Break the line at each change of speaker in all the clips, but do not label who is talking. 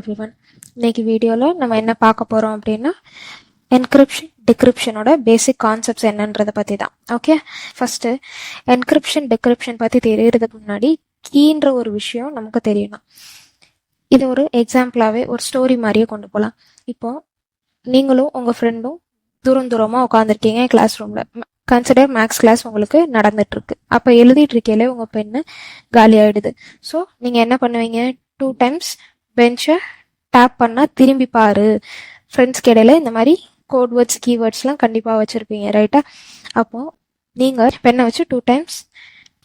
Everyone. இன்னைக்கு வீடியோவில் நம்ம என்ன பார்க்க போகிறோம் அப்படின்னா என்கிரிப்ஷன் டிகிரிப்ஷனோட பேசிக் கான்செப்ட்ஸ் என்னன்றதை பற்றி தான். ஓகே, ஃபஸ்ட்டு என்கிரிப்ஷன் டிகிரிப்ஷன் பற்றி தெரியறதுக்கு முன்னாடி கீன்ற ஒரு விஷயம் நமக்கு தெரியணும். இது ஒரு எக்ஸாம்பிளாகவே ஒரு ஸ்டோரி மாதிரியே கொண்டு போகலாம். இப்போது நீங்களும் உங்கள் ஃப்ரெண்டும் தூரம் தூரமாக உட்காந்துருக்கீங்க கிளாஸ் ரூமில். கன்சிடர் மேக்ஸ் கிளாஸ் உங்களுக்கு நடந்துட்டுருக்கு. அப்போ எழுதிட்டு இருக்கையிலே உங்கள் பெண்ணு காலி ஆகிடுது. ஸோ நீங்கள் என்ன பண்ணுவீங்க? 2 times பெஞ்சை டேப் பண்ணால் திரும்பி பாரு. ஃப்ரெண்ட்ஸ்க்கு இடையில இந்த மாதிரி கோட் வேர்ட்ஸ் கீவேர்ட்ஸ்லாம் கண்டிப்பாக வச்சுருப்பீங்க, ரைட்டா? அப்போது நீங்கள் பெண்ணை வச்சு 2 times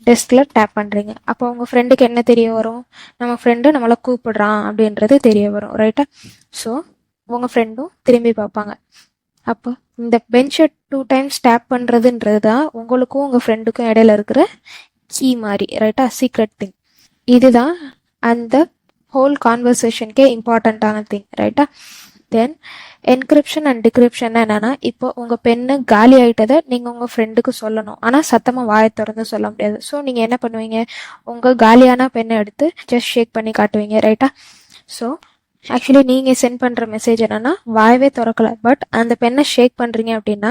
டெஸ்கில் டேப் பண்ணுறீங்க. அப்போ உங்கள் ஃப்ரெண்டுக்கு என்ன தெரிய வரும்? நம்ம ஃப்ரெண்டு நம்மளை கூப்பிடுறான் அப்படின்றது தெரிய வரும், ரைட்டா? ஸோ உங்கள் ஃப்ரெண்டும் திரும்பி பார்ப்பாங்க. அப்போ இந்த பெஞ்சை 2 times டேப் பண்ணுறதுன்றது தான் உங்களுக்கும் உங்கள் ஃப்ரெண்டுக்கும் இடையில இருக்கிற கீ மாதிரி, ரைட்டா? Secret thing. இதுதான் அந்த ஹோல் கான்வர்சேஷனுக்கே இம்பார்ட்டண்ட்டான திங், ரைட்டா? தென் என்கிரிப்ஷன் அண்ட் டிகிரிப்ஷன் என்னன்னா, இப்போ உங்கள் பெண்ணு காலி ஆகிட்டதை நீங்கள் உங்கள் ஃப்ரெண்டுக்கு சொல்லணும். ஆனால் சத்தமாக வாயை திறந்து சொல்ல முடியாது. ஸோ நீங்கள் என்ன பண்ணுவீங்க? உங்கள் காலியான பெண்ணை எடுத்து ஜஸ்ட் ஷேக் பண்ணி காட்டுவீங்க, ரைட்டா? ஸோ ஆக்சுவலி நீங்கள் சென்ட் பண்ணுற மெசேஜ் என்னன்னா, வாயவே திறக்கலை, பட் அந்த பெண்ணை ஷேக் பண்ணுறீங்க அப்படின்னா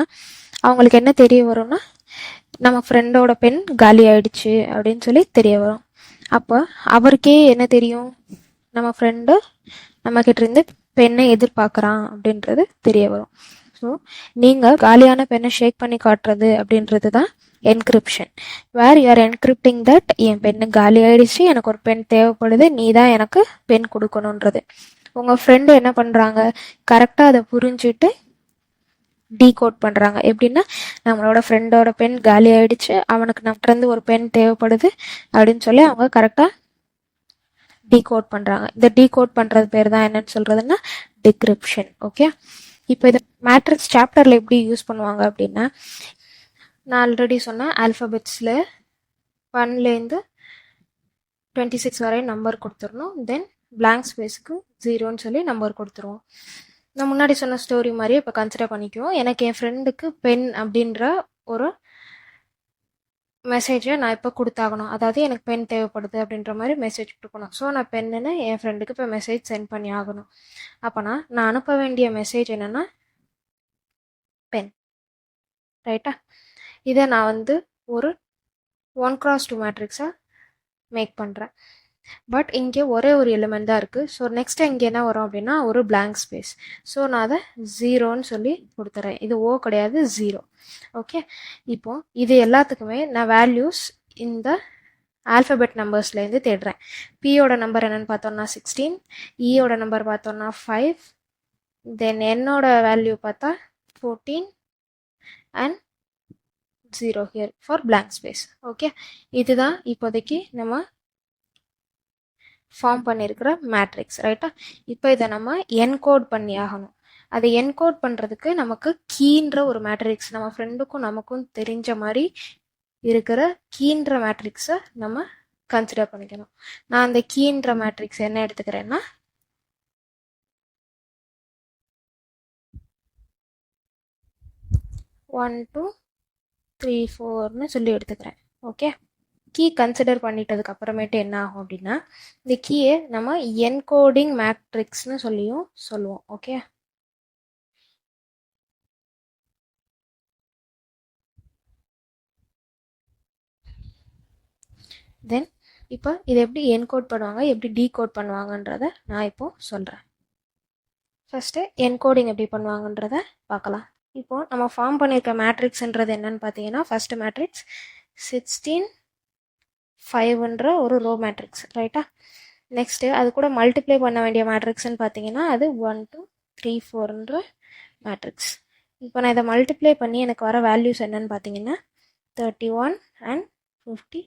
அவங்களுக்கு என்ன தெரிய வரும்னா, நம்ம ஃப்ரெண்டோட பெண் காலி ஆயிடுச்சு அப்படின்னு சொல்லி தெரிய வரும். அப்போ அவருக்கே என்ன தெரியும்? நம்ம ஃப்ரெண்டு நம்மக்கிட்ட இருந்து பெண்ணை எதிர்பார்க்குறான் அப்படின்றது தெரிய வரும். ஸோ நீங்கள் காலியான பெண்ணை ஷேக் பண்ணி காட்டுறது அப்படின்றது தான் encryption. Where you are encrypting that என் பெண்ணு காலி ஆயிடுச்சு, எனக்கு ஒரு பெண் தேவைப்படுது, நீ தான் எனக்கு பெண் கொடுக்கணுன்றது. உங்கள் ஃப்ரெண்டு என்ன பண்ணுறாங்க? கரெக்டாக அதை புரிஞ்சுட்டு டீகோட் பண்ணுறாங்க. எப்படின்னா, நம்மளோட ஃப்ரெண்டோட பெண் காலி ஆயிடுச்சு, அவனுக்கு நம்மகிட்ட ஒரு பெண் தேவைப்படுது அப்படின்னு சொல்லி அவங்க கரெக்டாக டீகோட் பண்ணுறாங்க. இந்த டீகோட் பண்ணுறது பேர் தான் என்னன்னு சொல்கிறதுன்னா டிகிரிப்ஷன். ஓகே, இப்போ இதை மேட்ரிக்ஸ் சாப்டரில் எப்படி யூஸ் பண்ணுவாங்க அப்படின்னா, நான் ஆல்ரெடி சொன்னேன், ஆல்ஃபபெட்ஸில் 1லேருந்து 26 வரை நம்பர் கொடுத்துடணும். தென் பிளாங்க் ஸ்பேஸுக்கு 0ன்னு சொல்லி நம்பர் கொடுத்துருவோம். நான் முன்னாடி சொன்ன ஸ்டோரி மாதிரியே இப்போ கன்சிடர் பண்ணிக்குவோம். எனக்கு என் ஃப்ரெண்டுக்கு பென் அப்படின்ற ஒரு மெசேஜை நான் இப்போ கொடுத்தாகணும். அதாவது எனக்கு பென் தேவைப்படுது அப்படின்ற மாதிரி மெசேஜ் கொடுக்கணும். ஸோ நான் பெண்ணுன்னு என் ஃப்ரெண்டுக்கு இப்போ மெசேஜ் சென்ட் பண்ணி ஆகணும். அப்போனா நான் அனுப்ப வேண்டிய மெசேஜ் என்னென்னா பென், ரைட்டா? இதை நான் ஒரு 1x2 மேட்ரிக்ஸாக மேக் பண்ணுறேன். பட் இங்கே ஒரே ஒரு எலிமெண்ட் தான் இருக்குது. ஸோ நெக்ஸ்ட் இங்கே என்ன வரும் அப்படின்னா ஒரு பிளாங்க் ஸ்பேஸ். ஸோ நான் அதை 0ன்னு சொல்லி கொடுத்துறேன். இது ஓ கிடையாது, 0. ஓகே, இப்போ இது எல்லாத்துக்குமே நான் வேல்யூஸ் இந்த ஆல்ஃபபெட் நம்பர்ஸ்லேருந்து தேடுறேன். பியோட நம்பர் என்னென்னு பார்த்தோம்னா 16, இயோட நம்பர் பார்த்தோம்னா 5, தென் என்னோட வேல்யூ பார்த்தா 14 and 0 here for blank space. Okay, இதுதான் இப்போதைக்கு நம்ம ஃபார்ம் பண்ணியிருக்கிற மேட்ரிக்ஸ், ரைட்டா? இப்போ இதை நம்ம என்கோட் பண்ணி ஆகணும். அதை என்கோட் பண்ணுறதுக்கு நமக்கு கீன்ற ஒரு மேட்ரிக்ஸ், நம்ம ஃப்ரெண்டுக்கும் நமக்கும் தெரிஞ்ச மாதிரி இருக்கிற கீன்ற மேட்ரிக்ஸை நம்ம கன்சிடர் பண்ணிக்கணும். நான் அந்த கீன்ற மேட்ரிக்ஸ் என்ன எடுத்துக்கிறேன்னா 1 2 3 4ன்னு சொல்லி எடுத்துக்கிறேன். ஓகே, கீ கன்சிடர் பண்ணிட்டதுக்கு அப்புறமேட்டு என்ன ஆகும் அப்படின்னா, இந்த கீயை நம்ம என்கோடிங் மேட்ரிக்ஸ்னு சொல்லுவோம். ஓகே, தென் இப்போ இதை எப்படி என்கோட் பண்ணுவாங்க, எப்படி டீகோட் பண்ணுவாங்கன்றத நான் இப்போ சொல்கிறேன். ஃபஸ்ட்டு என்கோடிங் எப்படி பண்ணுவாங்கன்றத பார்க்கலாம். இப்போது நம்ம ஃபார்ம் பண்ணியிருக்க மேட்ரிக்ஸ்ன்றது என்னன்னு பார்த்தீங்கன்னா, ஃபஸ்ட்டு மேட்ரிக்ஸ் 16 5ன்ற ஒரு ரோ மேட்ரிக்ஸ், ரைட்டா? நெக்ஸ்ட்டு அது கூட மல்டிப்ளை பண்ண வேண்டிய மேட்ரிக்ஸ்ன்னு பார்த்தீங்கன்னா அது 1 2 3 4ன்ற மேட்ரிக்ஸ். இப்போ நான் இதை மல்டிப்ளை பண்ணி எனக்கு வர வேல்யூஸ் என்னன்னு பார்த்தீங்கன்னா 31 அண்ட் 52.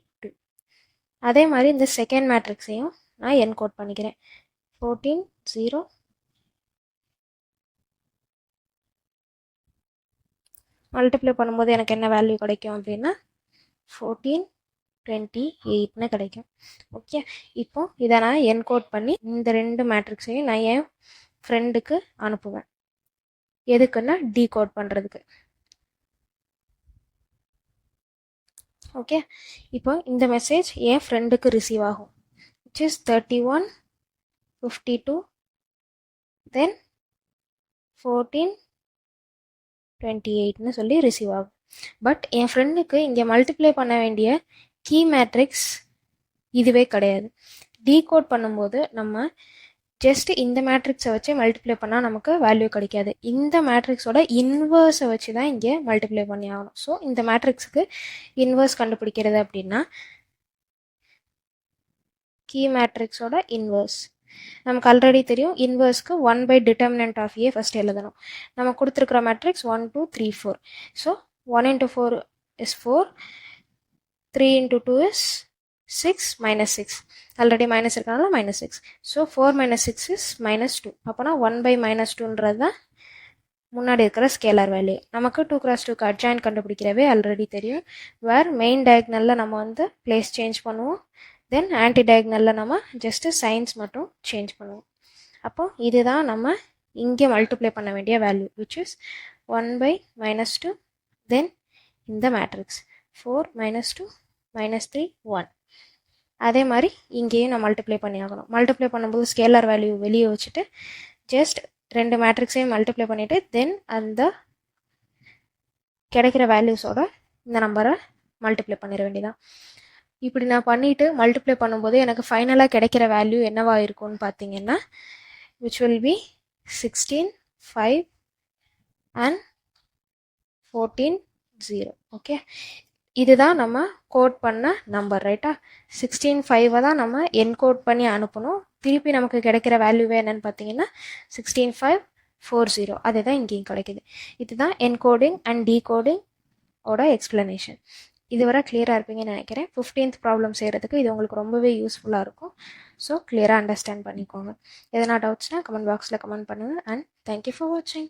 அதே மாதிரி இந்த செகண்ட் மேட்ரிக்ஸையும் நான் என்கோட் பண்ணிக்கிறேன். 14 0. மல்டிப்ளை பண்ணும்போது எனக்கு என்ன வேல்யூ கிடைக்கும் அப்படின்னா 14 28ன்னு கிடைக்கும். ஓகே, இப்போ இதை நான் என்கோட் பண்ணி இந்த 2 மேட்ரிக்ஸையும் நான் என் ஃப்ரெண்டுக்கு அனுப்புவேன். எதுக்குன்னா டீகோட் பண்ணுறதுக்கு. ஓகே, இப்போ இந்த மெசேஜ் என் ஃப்ரெண்டுக்கு ரிசீவ் ஆகும், which is 31 52 தென் 1428ன்னு சொல்லி ரிசீவ் ஆகும். பட் என் ஃப்ரெண்டுக்கு இங்கே மல்டிப்ளை பண்ண வேண்டிய கீ மேட்ரிக்ஸ் இதுவே கிடையாது. டீகோட் பண்ணும்போது நம்ம ஜஸ்ட் இந்த மேட்ரிக்ஸை வச்சு மல்டிப்ளை பண்ணால் நமக்கு வேல்யூ கிடைக்காது. இந்த மேட்ரிக்ஸோட இன்வர்ஸை வச்சு தான் இங்கே மல்டிப்ளை பண்ணி ஆகணும். ஸோ இந்த மேட்ரிக்ஸுக்கு இன்வர்ஸ் கண்டுபிடிக்கிறது அப்படின்னா கீ மேட்ரிக்ஸோட இன்வர்ஸ் நமக்கு ஆல்ரெடி தெரியும். இன்வர்ஸ்க்கு 1/டிட்டர்மினன்ட் ஆஃப் ஏ ஃபஸ்ட் எழுதணும். நம்ம கொடுத்துருக்குற matrix 1 2 3 4. So 1 × 4 is 4, 3 × 2 is 6 - 6. Already minus இருக்கனால -6. So 4 - 6 is -2. அப்போனா 1/-2ன்றது தான் முன்னாடி இருக்கிற ஸ்கேலர் வேல்யூ. நமக்கு 2 × 2க்கு அட்ஜாயின் கண்டுபிடிக்கிறவே ஆல்ரெடி தெரியும். வேர் மெயின் டயக்னலில் நம்ம வந்து பிளேஸ் சேஞ்ச் பண்ணுவோம். தென் ஆன்டி டயக்னலில் நம்ம ஜஸ்ட்டு சைன்ஸ் மட்டும் சேஞ்ச் பண்ணுவோம். அப்போ இதுதான் நம்ம இங்கே மல்டிப்ளை பண்ண வேண்டிய வேல்யூ, விச் இஸ் 1/-2. தென் இந்த மேட்ரிக்ஸ் 4 - 2 -3 1. அதே மாதிரி இங்கேயும் நான் மல்டிப்ளை பண்ணி ஆகணும். மல்டிப்ளை பண்ணும்போது ஸ்கேலர் வேல்யூ வெளியே வச்சுட்டு ஜஸ்ட் 2 மேட்ரிக்ஸையும் மல்டிப்ளை பண்ணிவிட்டு தென் அந்த கிடைக்கிற வேல்யூஸோட இந்த நம்பரை மல்டிப்ளை பண்ணிட வேண்டியதான். இப்படி நான் பண்ணிவிட்டு மல்டிப்ளை பண்ணும்போது எனக்கு ஃபைனலாக கிடைக்கிற வேல்யூ என்னவா இருக்கும்னு பார்த்தீங்கன்னா which will be 16 5 and 14 0. Okay, இதுதான் நம்ம கோட் பண்ண நம்பர், ரைட்டா? 16 5 தான் நம்ம என்கோட் பண்ணி அனுப்பணும். திருப்பி நமக்கு கிடைக்கிற வேல்யூவே என்னன்னு பார்த்தீங்கன்னா 16 5 4 0. அதுதான் இங்கேயும் கிடைக்குது. இதுதான் என்கோடிங் அண்ட் டீகோடிங் ஓட எக்ஸ்பிளனேஷன். இதுவரை கிளியராக இருப்பீங்கன்னு நினைக்கிறேன். 15th ப்ராப்ளம் செய்கிறதுக்கு இது உங்களுக்கு ரொம்பவே யூஸ்ஃபுல்லாக இருக்கும். ஸோ கிளியராக அண்டர்ஸ்டாண்ட் பண்ணிக்கோங்க. எதனா டவுட்ஸ்னால் கமெண்ட் பாக்ஸில் கமெண்ட் பண்ணுங்கள். அண்ட் தேங்க்யூ ஃபார் வாட்சிங்.